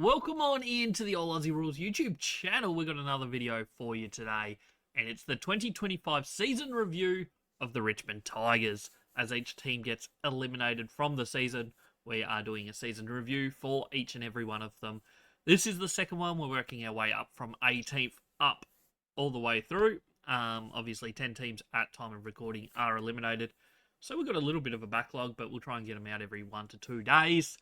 Welcome on into the All Aussie Rules YouTube channel. We've got another video for you today, and it's the 2025 season review of the Richmond Tigers. As each team gets eliminated from the season, we are doing a season review for each and every one of them. This is the second one. We're working our way up from 18th up all the way through. Obviously, 10 teams at time of recording are eliminated. So we've got a little bit of a backlog, but we'll try and get them out every 1 to 2 days.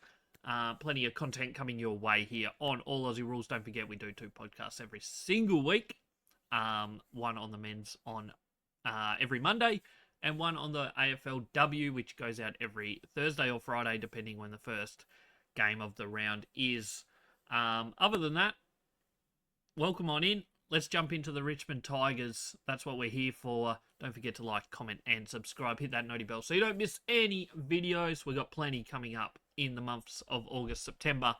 Plenty of content coming your way here on All Aussie Rules. Don't forget, we do 2 podcasts every single week. One on the men's on every Monday, and one on the AFLW, which goes out every Thursday or Friday, depending when the first game of the round is. Other than that, welcome on in. Let's jump into the Richmond Tigers. That's what we're here for. Don't forget to like, comment, and subscribe. Hit that noti bell so you don't miss any videos. We've got plenty coming up in the months of August, September,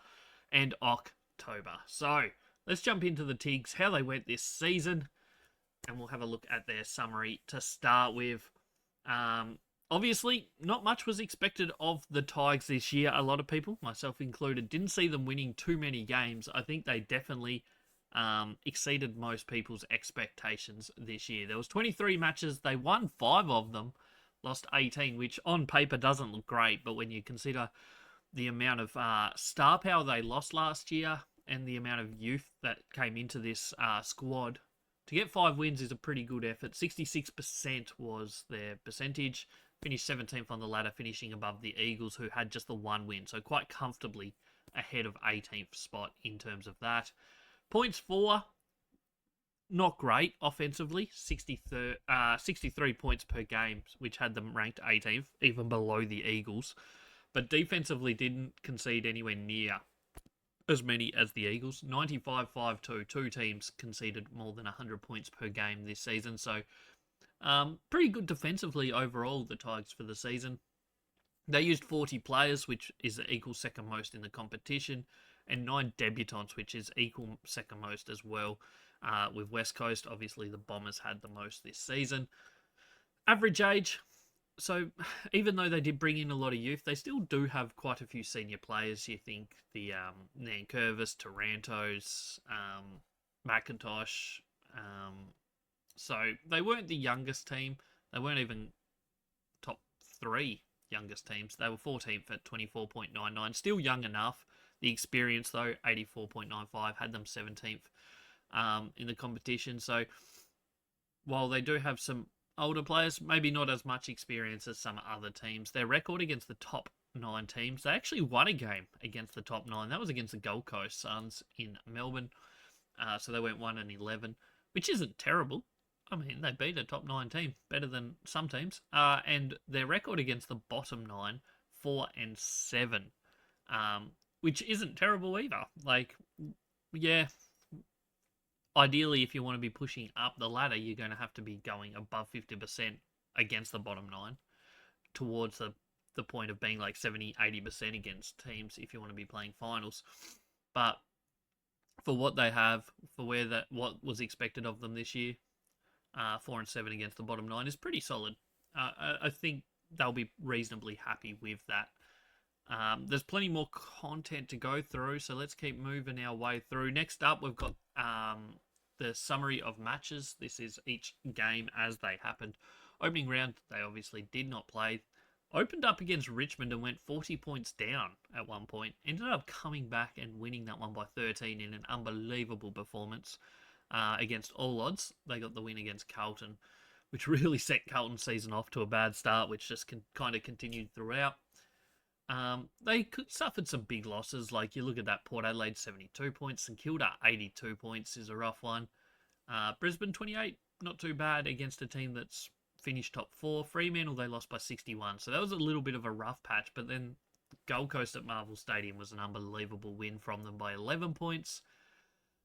and October. So let's jump into the Tigs, how they went this season, and we'll have a look at their summary to start with. Obviously, not much was expected of the Tigers this year. A lot of people, myself included, didn't see them winning too many games. I think they definitely exceeded most people's expectations this year. There was 23 matches. They won 5 of them, lost 18, which on paper doesn't look great, but when you consider the amount of star power they lost last year and the amount of youth that came into this squad, to get 5 wins is a pretty good effort. 66% was their percentage. Finished 17th on the ladder, finishing above the Eagles, who had just the 1 win, so quite comfortably ahead of 18th spot in terms of that. Points for, not great offensively, 63 points per game, which had them ranked 18th, even below the Eagles. But defensively didn't concede anywhere near as many as the Eagles. 95-5-2. 2 teams conceded more than 100 points per game this season. So pretty good defensively overall, the Tigers, for the season. They used 40 players, which is the equal second most in the competition, and 9 debutants, which is equal second most as well. With West Coast, obviously the Bombers had the most this season. Average age, so even though they did bring in a lot of youth, they still do have quite a few senior players. You think the Nankervis, Tarantos, McIntosh. So they weren't the youngest team. They weren't even top 3 youngest teams. They were 14th at 24.99. Still young enough. The experience, though, 84.95, had them 17th in the competition. So while they do have some older players, maybe not as much experience as some other teams, their record against the top 9 teams, they actually won a game against the top 9. That was against the Gold Coast Suns in Melbourne. So they went 1-11, which isn't terrible. I mean, they beat a top 9 team, better than some teams. And their record against the bottom 9, 4-7. Which isn't terrible either. Like, yeah, ideally, if you want to be pushing up the ladder, you're going to have to be going above 50% against the bottom 9 towards the point of being like 70-80% against teams if you want to be playing finals. But for what they have, for what was expected of them this year, 4-7 against the bottom 9 is pretty solid. I think they'll be reasonably happy with that. There's plenty more content to go through, so let's keep moving our way through. Next up, we've got the summary of matches. This is each game as they happened. Opening round, they obviously did not play. Opened up against Richmond and went 40 points down at one point. Ended up coming back and winning that one by 13 in an unbelievable performance against all odds. They got the win against Carlton, which really set Carlton's season off to a bad start, which just kind of continued throughout. They suffered some big losses, like you look at that Port Adelaide 72 points, St Kilda 82 points is a rough one. Brisbane 28, not too bad against a team that's finished top 4. Fremantle, they lost by 61, so that was a little bit of a rough patch, but then Gold Coast at Marvel Stadium was an unbelievable win from them by 11 points.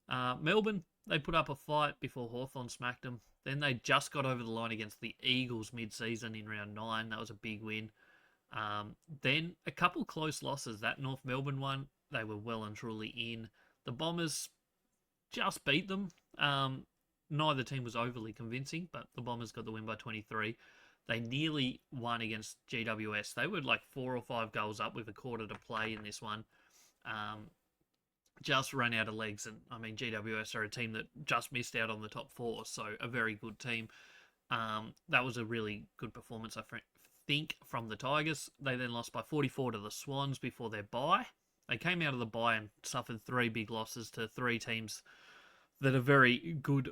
Melbourne, they put up a fight before Hawthorn smacked them. Then they just got over the line against the Eagles mid-season in round 9. That was a big win. Then a couple close losses. That North Melbourne one, they were well and truly in. The Bombers just beat them. Neither team was overly convincing, but the Bombers got the win by 23. They nearly won against GWS. They were like 4 or 5 goals up with a quarter to play in this one. just ran out of legs. And I mean, GWS are a team that just missed out on the top four, so a very good team. That was a really good performance, I think, from the Tigers. They then lost by 44 to the Swans before their bye. They came out of the bye and suffered three big losses to three teams that are very good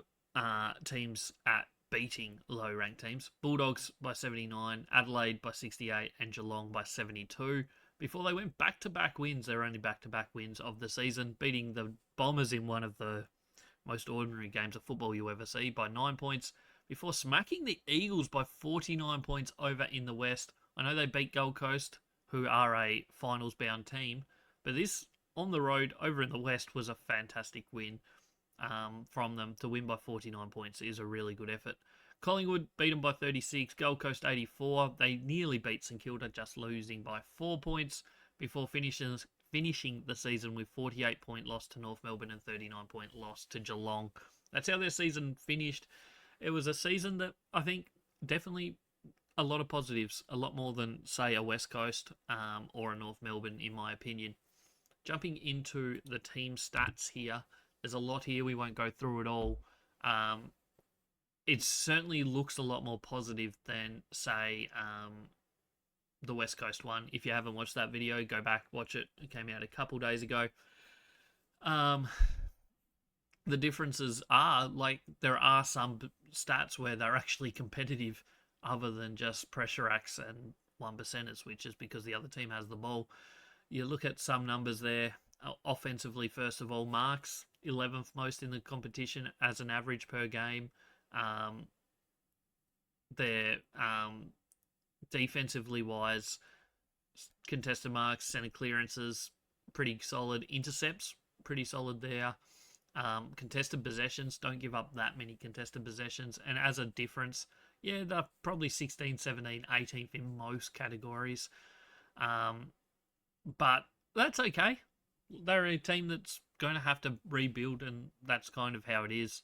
teams at beating low-ranked teams. Bulldogs by 79, Adelaide by 68, and Geelong by 72. Before they went back-to-back wins, their only back-to-back wins of the season, beating the Bombers in one of the most ordinary games of football you ever see by 9 points, before smacking the Eagles by 49 points over in the West. I know they beat Gold Coast, who are a finals-bound team, but this on the road over in the West was a fantastic win from them. To win by 49 points is a really good effort. Collingwood beat them by 36, Gold Coast 84. They nearly beat St Kilda, just losing by 4 points before finishing the season with 48-point loss to North Melbourne and 39-point loss to Geelong. That's how their season finished. It was a season that I think definitely a lot of positives, a lot more than, say, a West Coast or a North Melbourne, in my opinion. Jumping into the team stats here, there's a lot here. We won't go through it all. It certainly looks a lot more positive than, say, the West Coast one. If you haven't watched that video, go back, watch it. It came out a couple days ago. The differences are, like, there are some stats where they're actually competitive other than just pressure acts and 1%ers, which is because the other team has the ball. You look at some numbers there. Offensively, first of all, marks, 11th most in the competition as an average per game. They're defensively wise, contested marks, centre clearances, pretty solid. Intercepts, pretty solid there. Contested possessions, don't give up that many contested possessions. And as a difference, yeah, they're probably 16, 17, 18th in most categories. But that's okay. They're a team that's going to have to rebuild, and that's kind of how it is.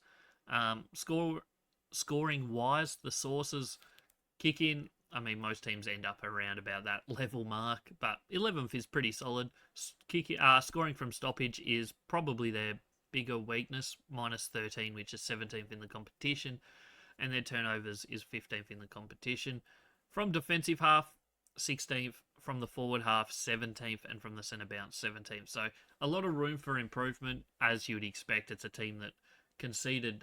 Scoring wise, the sources kick in. I mean, most teams end up around about that level mark, but 11th is pretty solid. Scoring from stoppage is probably their bigger weakness, minus 13, which is 17th in the competition, and their turnovers is 15th in the competition. From defensive half, 16th, from the forward half, 17th, and from the centre bounce, 17th. So a lot of room for improvement, as you would expect. It's a team that conceded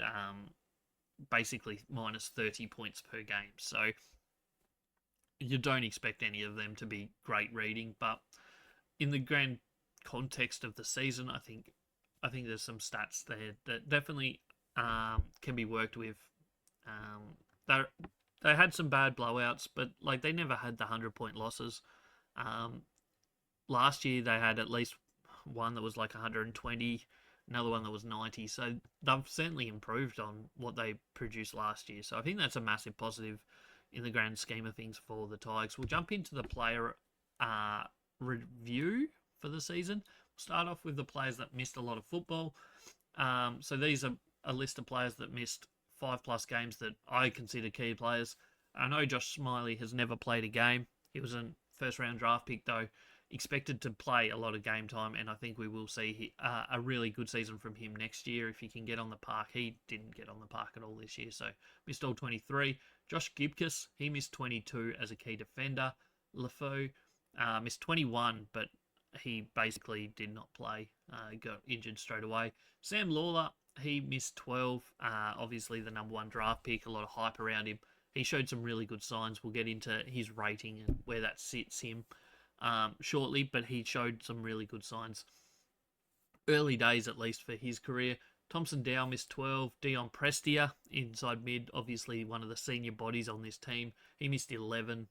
basically minus 30 points per game. So you don't expect any of them to be great reading, but in the grand context of the season, I think there's some stats there that definitely can be worked with. They had some bad blowouts, but like they never had the 100-point losses. Last year they had at least one that was like 120, another one that was 90. So they've certainly improved on what they produced last year. So I think that's a massive positive in the grand scheme of things for the Tigers. We'll jump into the player review for the season. We'll start off with the players that missed a lot of football. So these are a list of players that missed 5+ games that I consider key players. I know Josh Smiley has never played a game. He was a first-round draft pick, though, expected to play a lot of game time, and I think we will see a really good season from him next year if he can get on the park. He didn't get on the park at all this year, so missed all 23. Josh Gibcus, he missed 22 as a key defender. LaFou missed 21, but he basically did not play. Got injured straight away. Sam Lawler, he missed 12. Obviously, the number one draft pick, a lot of hype around him. He showed some really good signs. We'll get into his rating and where that sits him shortly, but he showed some really good signs. Early days, at least, for his career. Thompson Dow missed 12. Dion Prestia, inside mid, obviously one of the senior bodies on this team. He missed 11.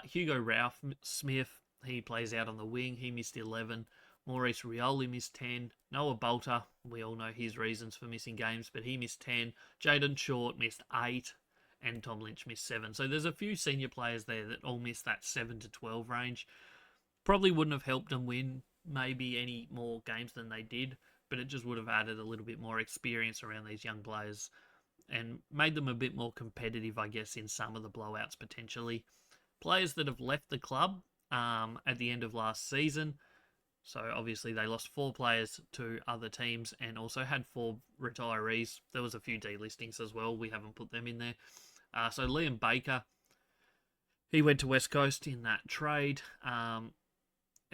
Hugo Ralph Smith, he plays out on the wing. He missed 11. Maurice Rioli missed 10. Noah Bolter, we all know his reasons for missing games, but he missed 10. Jaden Short missed 8. And Tom Lynch missed 7. So there's a few senior players there that all missed that 7 to 12 range. Probably wouldn't have helped them win maybe any more games than they did, but it just would have added a little bit more experience around these young players and made them a bit more competitive, I guess, in some of the blowouts potentially. Players that have left the club at the end of last season. So obviously they lost 4 players to other teams and also had 4 retirees. There was a few delistings as well. We haven't put them in there. So Liam Baker, he went to West Coast in that trade.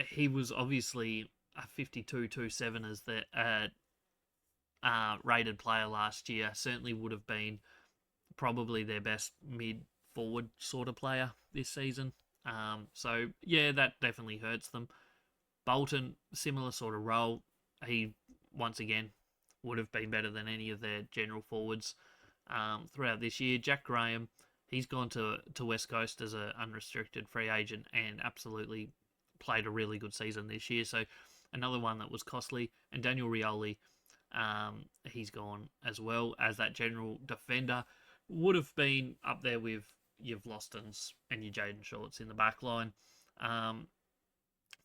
He was obviously a 52-27 as the rated player last year. Certainly would have been probably their best mid-forward sort of player this season. So, yeah, that definitely hurts them. Bolton, similar sort of role. He, once again, would have been better than any of their general forwards throughout this year. Jack Graham, he's gone to West Coast as an unrestricted free agent and absolutely played a really good season this year. So another one that was costly. And Daniel Rioli, he's gone as well as that general defender. Would have been up there with your Vlostons and your Jaden Shorts in the back line.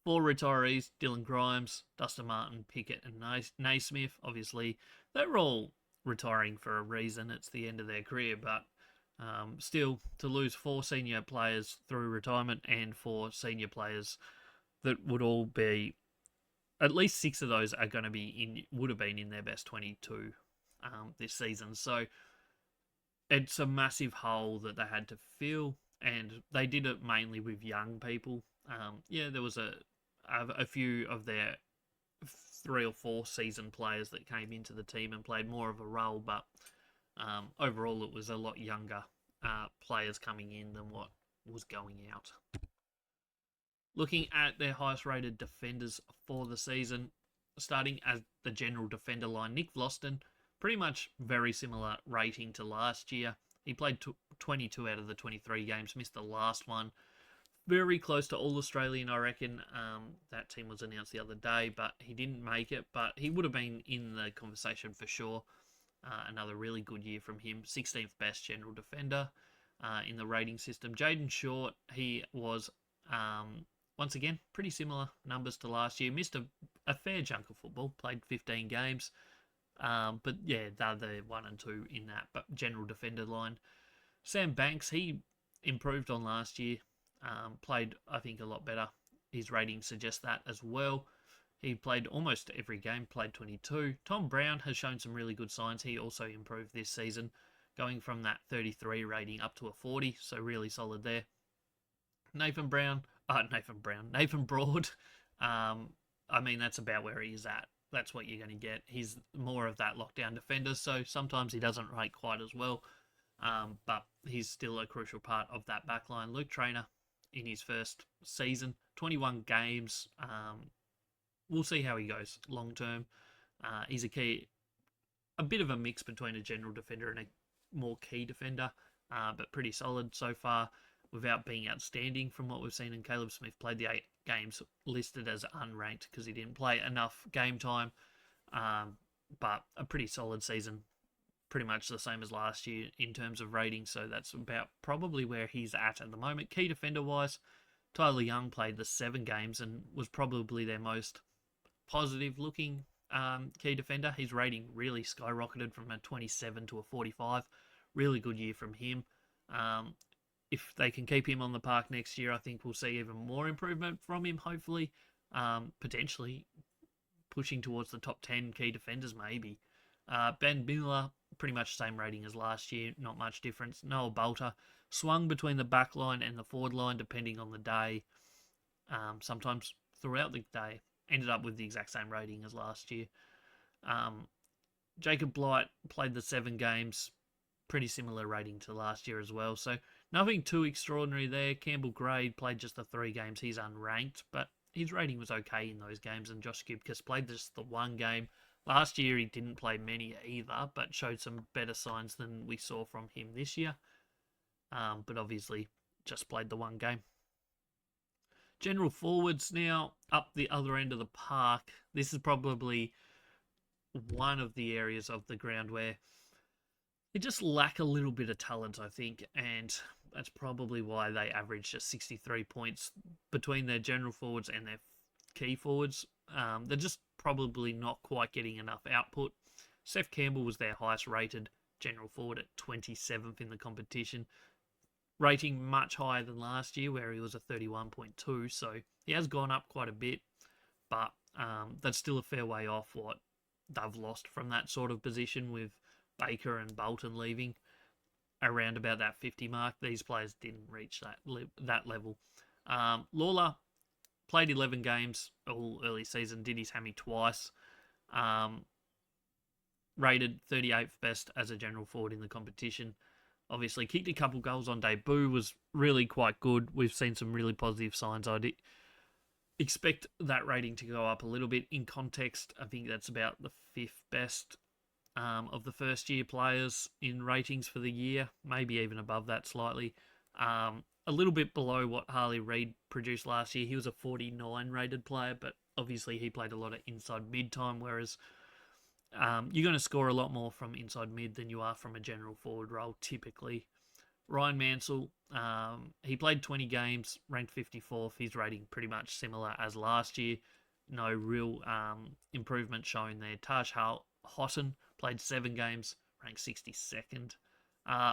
4 retirees, Dylan Grimes, Dustin Martin, Pickett and Naismith. Obviously, they're all retiring for a reason. It's the end of their career, but still, to lose 4 senior players through retirement and 4 senior players that would all be, at least 6 of those are going to be would have been in their best 22 this season. So it's a massive hole that they had to fill, and they did it mainly with young people. There was a few of their 3 or 4 seasoned players that came into the team and played more of a role, but overall it was a lot younger players coming in than what was going out. Looking at their highest rated defenders for the season, starting as the general defender line, Nick Vloston, pretty much very similar rating to last year. He played 22 out of the 23 games, missed the last one. Very close to All-Australian, I reckon. That team was announced the other day, but he didn't make it. But he would have been in the conversation for sure. Another really good year from him. 16th best general defender in the rating system. Jaden Short, he was, once again, pretty similar numbers to last year. Missed a fair chunk of football. Played 15 games. But yeah, they're the 1 and 2 in that general defender line. Sam Banks, he improved on last year. Played, I think, a lot better. His rating suggests that as well. He played almost every game, played 22. Tom Brown has shown some really good signs. He also improved this season, going from that 33 rating up to a 40, so really solid there. Nathan Broad. I mean, that's about where he is at. That's what you're going to get. He's more of that lockdown defender, so sometimes he doesn't rate quite as well. But he's still a crucial part of that backline. Luke Traynor, in his first season, 21 games. We'll see how he goes long term. He's a bit of a mix between a general defender and a more key defender, but pretty solid so far without being outstanding from what we've seen. And Caleb Smith played the 8 games listed as unranked because he didn't play enough game time, but a pretty solid season. Pretty much the same as last year in terms of rating, so that's about probably where he's at the moment. Key defender-wise, Tyler Young played the 7 games and was probably their most positive-looking key defender. His rating really skyrocketed from a 27 to a 45. Really good year from him. If they can keep him on the park next year, I think we'll see even more improvement from him, hopefully. Potentially pushing towards the top 10 key defenders, maybe. Ben Miller, pretty much same rating as last year, not much difference. Noah Bolter swung between the back line and the forward line depending on the day. Sometimes throughout the day, ended up with the exact same rating as last year. Jacob Blight played the 7 games, pretty similar rating to last year as well. So nothing too extraordinary there. Campbell Gray played just the 3 games. He's unranked, but his rating was okay in those games. And Josh Gibcus played just the 1 game. Last year, he didn't play many either, but showed some better signs than we saw from him this year. But obviously, just played the 1 game. General forwards now, up the other end of the park. This is probably one of the areas of the ground where they just lack a little bit of talent, I think, and that's probably why they averaged just 63 points between their general forwards and their key forwards. They're just probably not quite getting enough output. Seth Campbell was their highest rated general forward at 27th in the competition, rating much higher than last year where he was a 31.2, so he has gone up quite a bit, but that's still a fair way off what they've lost from that sort of position with Baker and Bolton leaving around about that 50 mark. These players didn't reach that level. Lawler played 11 games all early season, did his hammy twice. Rated 38th best as a general forward in the competition. Obviously, kicked a couple goals on debut, was really quite good. We've seen some really positive signs. I'd expect that rating to go up a little bit. In context, I think that's about the 5th best of the first-year players in ratings for the year, maybe even above that slightly. A little bit below what Harley Reid produced last year. He was a 49 rated player, but obviously he played a lot of inside mid time, whereas you're going to score a lot more from inside mid than you are from a general forward role, typically. Ryan Mansell, he played 20 games, ranked 54th. His rating pretty much similar as last year. No real improvement shown there. Taj Houghton played 7 games, ranked 62nd.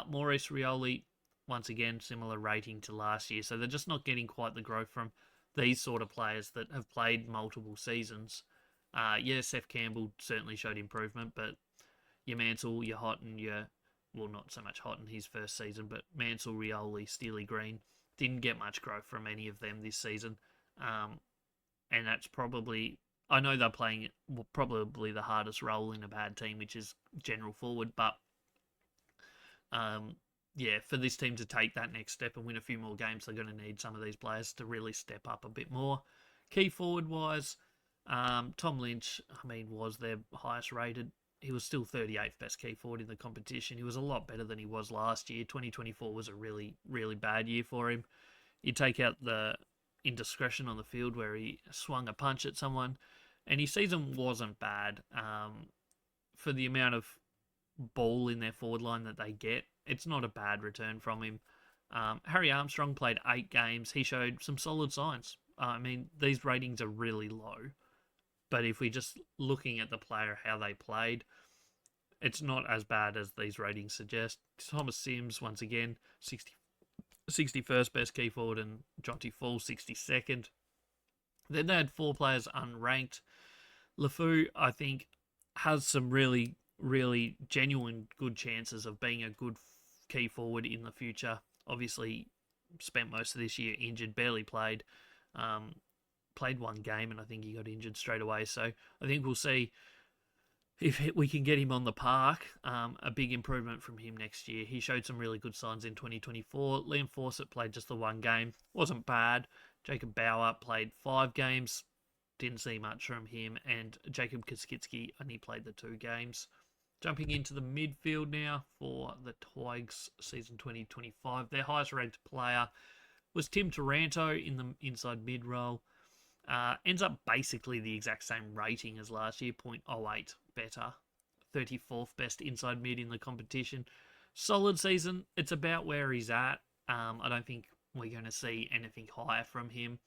Maurice Rioli, once again, similar rating to last year. So they're just not getting quite the growth from these sort of players that have played multiple seasons. Seth Campbell certainly showed improvement, but your Mansell, your Houghton, well, not so much Houghton his first season, but Mansell, Rioli, Steely Green, didn't get much growth from any of them this season. And that's probably, I know they're playing probably the hardest role in a bad team, which is general forward, but for this team to take that next step and win a few more games, they're going to need some of these players to really step up a bit more. Key forward-wise, Tom Lynch, was their highest rated. He was still 38th best key forward in the competition. He was a lot better than he was last year. 2024 was a really, really bad year for him. You take out the indiscretion on the field where he swung a punch at someone, and his season wasn't bad. For the amount of ball in their forward line that they get, it's not a bad return from him. Harry Armstrong played 8 games. He showed some solid signs. These ratings are really low. But if we're just looking at the player, how they played, it's not as bad as these ratings suggest. Thomas Sims, once again, 61st best key forward, and Jonty Fall, 62nd. Then they had 4 players unranked. LeFou, I think, has some really, really genuine good chances of being a good key forward in the future. Obviously, spent most of this year injured, barely played. Played 1 game, and I think he got injured straight away. So I think we'll see if we can get him on the park. A big improvement from him next year. He showed some really good signs in 2024. Liam Fawcett played just the 1 game. Wasn't bad. Jacob Bauer played 5 games. Didn't see much from him. And Jacob Koskitsky only played the 2 games. Jumping into the midfield now for the Tigers season 2025. Their highest ranked player was Tim Taranto in the inside mid role. Ends up basically the exact same rating as last year, 0.08 better. 34th best inside mid in the competition. Solid season. It's about where he's at. I don't think we're going to see anything higher from him.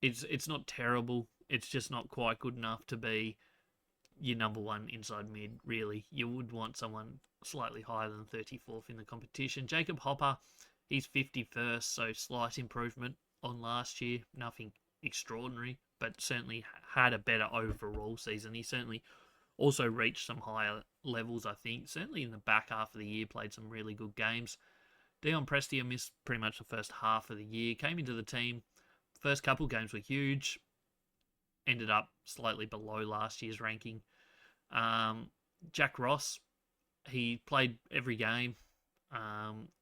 It's not terrible. It's just not quite good enough to be your number 1 inside mid, really. You would want someone slightly higher than 34th in the competition. Jacob Hopper, he's 51st, so slight improvement on last year. Nothing extraordinary, but certainly had a better overall season. He certainly also reached some higher levels, I think. Certainly in the back half of the year, played some really good games. Dion Prestia missed pretty much the first half of the year. Came into the team. First couple games were huge. Ended up slightly below last year's ranking. Jack Ross, he played every game.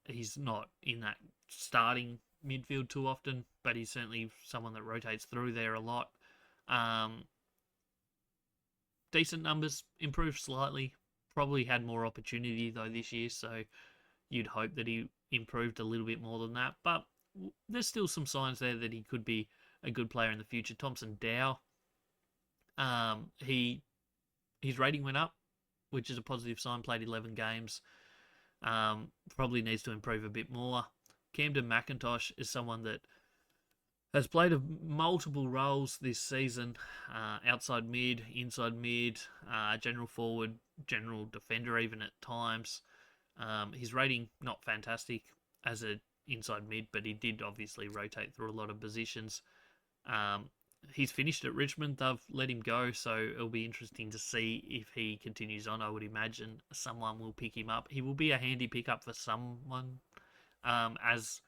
He's not in that starting midfield too often, but he's certainly someone that rotates through there a lot. Decent numbers, improved slightly. Probably had more opportunity though this year, so you'd hope that he improved a little bit more than that. But there's still some signs there that he could be a good player in the future. Thompson Dow, his rating went up, which is a positive sign. Played 11 games. Probably needs to improve a bit more. Camden McIntosh is someone that has played multiple roles this season. Outside mid, inside mid, general forward, general defender even at times. His rating, not fantastic as an inside mid, but he did obviously rotate through a lot of positions. he's finished at Richmond. They've let him go, so it'll be interesting to see if he continues on. I would imagine someone will pick him up. He will be a handy pickup for someone, as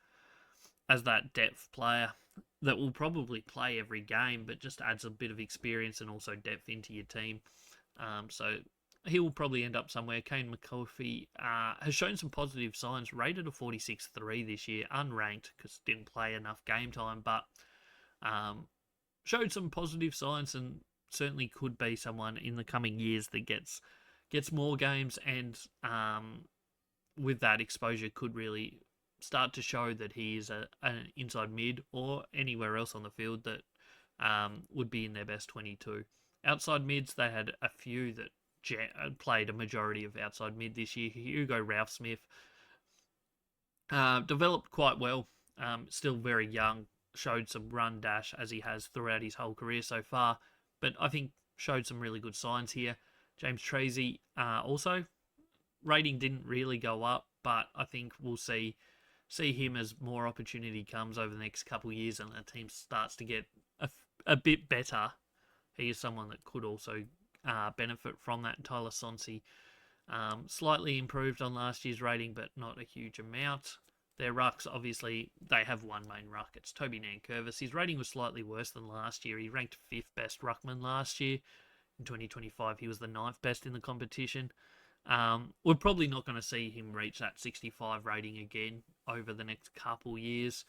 that depth player that will probably play every game, but just adds a bit of experience and also depth into your team. So he will probably end up somewhere. Kane McCarthy has shown some positive signs, rated a 46.3 this year, unranked because didn't play enough game time, but showed some positive signs and certainly could be someone in the coming years that gets more games and with that exposure could really start to show that he is an inside mid or anywhere else on the field that would be in their best 22. Outside mids, they had a few that played a majority of outside mid this year. Hugo Ralph-Smith developed quite well, still very young, showed some run dash as he has throughout his whole career so far, but I think showed some really good signs here. James Treacy also, rating didn't really go up, but I think we'll see him as more opportunity comes over the next couple of years and the team starts to get a bit better. He is someone that could also benefit from that. Tyler Sonsi slightly improved on last year's rating, but not a huge amount. Their rucks, obviously, they have one main ruck. It's Toby Nankervis. His rating was slightly worse than last year. He ranked 5th best ruckman last year. In 2025, he was the 9th best in the competition. We're probably not going to see him reach that 65 rating again over the next couple years.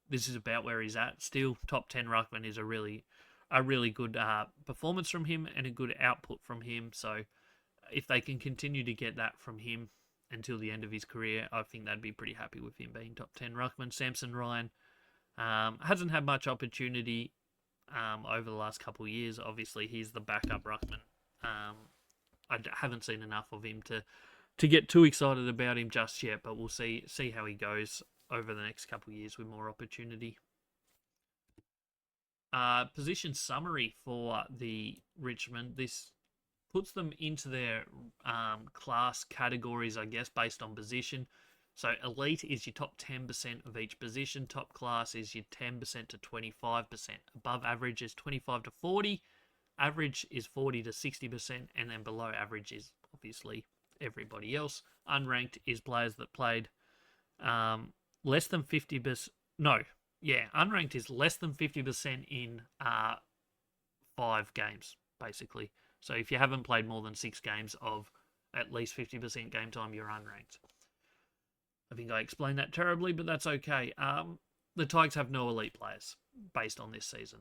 This is about where he's at. Still, top 10 ruckman is a really good performance from him and a good output from him. So if they can continue to get that from him until the end of his career, I think they'd be pretty happy with him being top 10 ruckman. Samson Ryan hasn't had much opportunity over the last couple of years. Obviously, he's the backup ruckman. I haven't seen enough of him to get too excited about him just yet, but we'll see how he goes over the next couple of years with more opportunity. Position summary for the Richmond. This puts them into their class categories, I guess, based on position. So elite is your top 10% of each position. Top class is your 10% to 25%. Above average is 25 to 40. Average is 40 to 60%. And then below average is obviously everybody else. Unranked is players that played less than 50%. No, yeah, unranked is less than 50% in 5 games, basically. So if you haven't played more than 6 games of at least 50% game time, you're unranked. I think I explained that terribly, but that's okay. The Tigers have no elite players based on this season.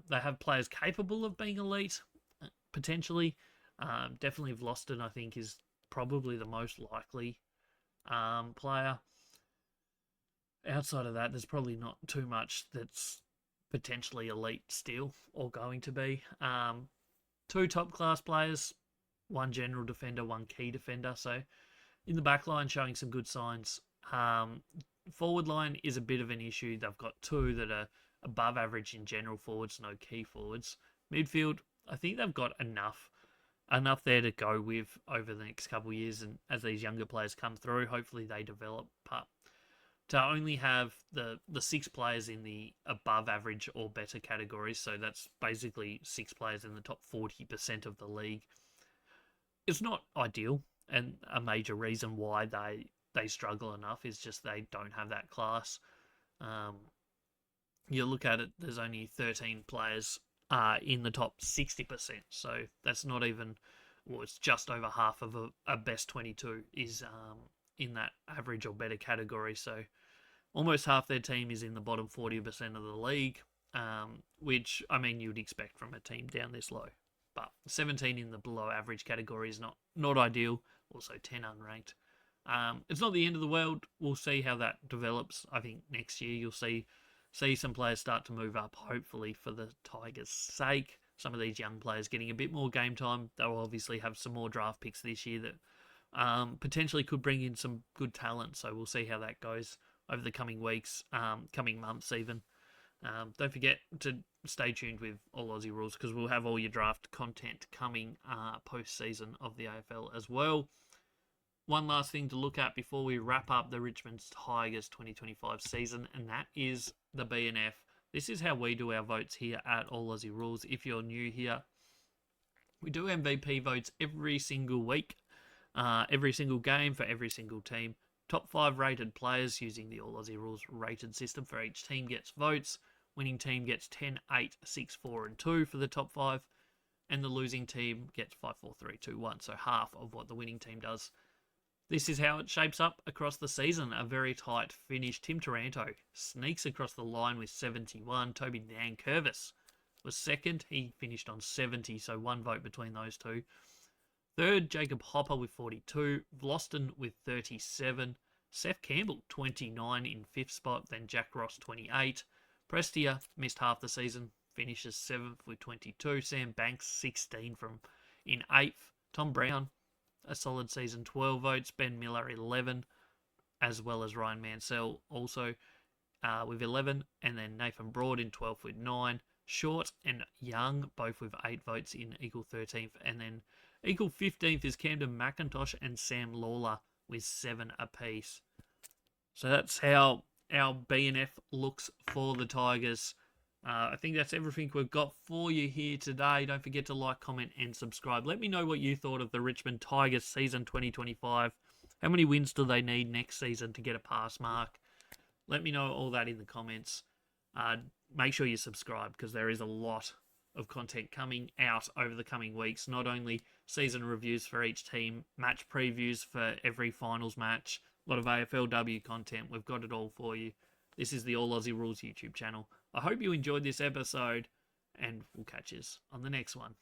They have players capable of being elite, potentially. Definitely Vlosten, I think, is probably the most likely player. Outside of that, there's probably not too much that's potentially elite still or going to be. 2 top-class players, 1 general defender, 1 key defender. So in the back line, showing some good signs. Forward line is a bit of an issue. They've got 2 that are above average in general forwards, no key forwards. Midfield, I think they've got enough there to go with over the next couple of years. And as these younger players come through, hopefully they develop. But to only have the 6 players in the above average or better categories, so that's basically 6 players in the top 40% of the league, it's not ideal. And a major reason why they struggle enough is just they don't have that class. You look at it, there's only 13 players in the top 60%. So that's not even, well, it's just over half of a best 22 is in that average or better category. So almost half their team is in the bottom 40% of the league, which, I mean, you'd expect from a team down this low. But 17 in the below average category is not ideal. Also 10 unranked. It's not the end of the world. We'll see how that develops. I think next year you'll see some players start to move up, hopefully for the Tigers' sake. Some of these young players getting a bit more game time. They'll obviously have some more draft picks this year that potentially could bring in some good talent. So we'll see how that goes over the coming weeks, coming months even. Don't forget to stay tuned with All Aussie Rules because we'll have all your draft content coming post-season of the AFL as well. One last thing to look at before we wrap up the Richmond Tigers 2025 season, and that is the BNF This is how we do our votes here at All Aussie Rules. If you're new here, we do MVP votes every single week, every single game for every single team. Top 5 rated players using the All Aussie Rules rated system for each team gets votes. Winning team gets 10, 8, 6, 4, and 2 for the top 5. And the losing team gets 5, 4, 3, 2, 1. So half of what the winning team does. This is how it shapes up across the season. A very tight finish. Tim Taranto sneaks across the line with 71. Toby Nankervis was second. He finished on 70, so 1 vote between those two. Third, Jacob Hopper with 42. Vloston with 37. Seth Campbell, 29 in 5th spot. Then Jack Ross, 28. Prestia missed half the season. Finishes 7th with 22. Sam Banks, 16 in 8th. Tom Brown, a solid season, 12 votes. Ben Miller, 11, as well as Ryan Mansell also with 11. And then Nathan Broad in 12th with 9. Short and Young, both with 8 votes in equal 13th. And then equal 15th is Camden McIntosh and Sam Lawler with 7 apiece. So that's how our BNF looks for the Tigers. I think that's everything we've got for you here today. Don't forget to like, comment, and subscribe. Let me know what you thought of the Richmond Tigers season 2025. How many wins do they need next season to get a pass mark? Let me know all that in the comments. Make sure you subscribe because there is a lot of content coming out over the coming weeks. Not only season reviews for each team, match previews for every finals match, a lot of AFLW content. We've got it all for you. This is the All Aussie Rules YouTube channel. I hope you enjoyed this episode, and we'll catch you on the next one.